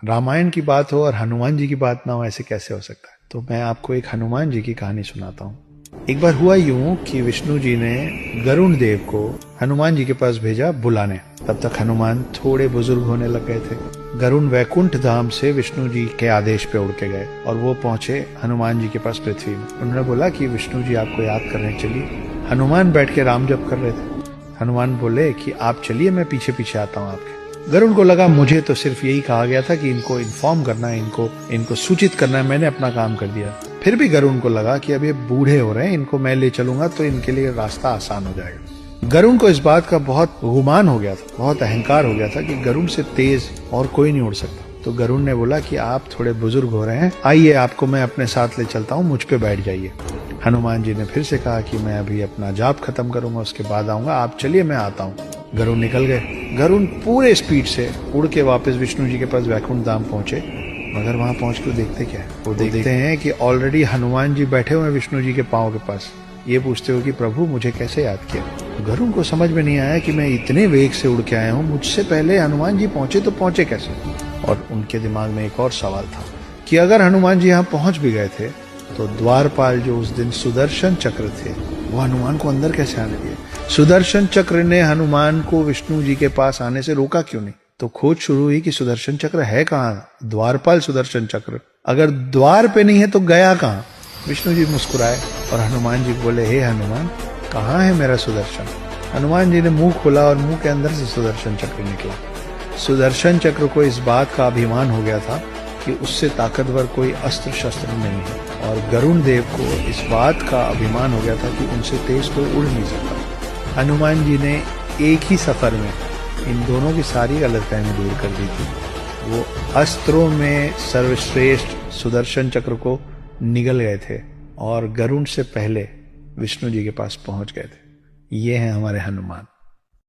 रामायण की बात हो और हनुमान जी की बात ना हो, ऐसे कैसे हो सकता है। तो मैं आपको एक हनुमान जी की कहानी सुनाता हूँ। एक बार हुआ यूं कि विष्णु जी ने गरुण देव को हनुमान जी के पास भेजा बुलाने। तब तक हनुमान थोड़े बुजुर्ग होने लग गए थे। गरुण वैकुंठ धाम से विष्णु जी के आदेश पे उड़ के गए और वो पहुंचे हनुमान जी के पास पृथ्वी में। उन्होंने बोला कि विष्णु जी आपको याद करने चलिए। हनुमान बैठ के राम जप कर रहे थे। हनुमान बोले कि आप चलिए, मैं पीछे पीछे आता हूँ आपके। गरुण को लगा मुझे तो सिर्फ यही कहा गया था कि इनको इन्फॉर्म करना है, इनको सूचित करना है, मैंने अपना काम कर दिया। फिर भी गरुण को लगा कि अब ये बूढ़े हो रहे हैं, इनको मैं ले चलूंगा तो इनके लिए रास्ता आसान हो जाएगा। गरुण को इस बात का बहुत गुमान हो गया था, बहुत अहंकार हो गया था कि गरुण से तेज और कोई नहीं उड़ सकता। तो गरुण ने बोला कि आप थोड़े बुजुर्ग हो रहे हैं, आइए आपको मैं अपने साथ ले चलता हूँ, मुझ पे बैठ जाइए। हनुमान जी ने फिर से कहा कि मैं अभी अपना जाप खत्म करूंगा, उसके बाद आऊंगा, आप चलिए मैं आता हूँ। गरुण निकल गए। गरुण पूरे स्पीड से उड़ के वापस विष्णु जी के पास वैकुंठ धाम पहुंचे। मगर वहां पहुंच के देखते क्या है, वो देखते हैं कि ऑलरेडी हनुमान जी बैठे हुए हैं विष्णु जी के पांव के पास। ये पूछते हो कि प्रभु मुझे कैसे याद किया। गरुण को समझ में नहीं आया कि मैं इतने वेग से उड़ के आया हूँ, मुझसे पहले हनुमान जी पहुंचे तो पहुंचे कैसे। और उनके दिमाग में एक और सवाल था कि अगर हनुमान जी यहाँ पहुंच भी गए थे तो द्वारपाल जो उस दिन सुदर्शन चक्र थे वो हनुमान को अंदर कैसे आने दिए। सुदर्शन चक्र ने हनुमान को विष्णु जी के पास आने से रोका क्यों नहीं। तो खोज शुरू हुई कि सुदर्शन चक्र है कहाँ, द्वारपाल सुदर्शन चक्र अगर द्वार पे नहीं है तो गया कहाँ। विष्णु जी मुस्कुराए और हनुमान जी बोले, हे हनुमान, कहाँ है मेरा सुदर्शन। हनुमान जी ने मुंह खोला और मुंह के अंदर से सुदर्शन चक्र निकला। सुदर्शन चक्र को इस बात का अभिमान हो गया था कि उससे ताकतवर कोई अस्त्र शस्त्र नहीं है, और गरुण देव को इस बात का अभिमान हो गया था कि उनसे तेज कोई उड़ नहीं सकता। हनुमान जी ने एक ही सफर में इन दोनों की सारी गलतफहमी दूर कर दी थी। वो अस्त्रों में सर्वश्रेष्ठ सुदर्शन चक्र को निगल गए थे और गरुण से पहले विष्णु जी के पास पहुंच गए थे। ये हैं हमारे हनुमान।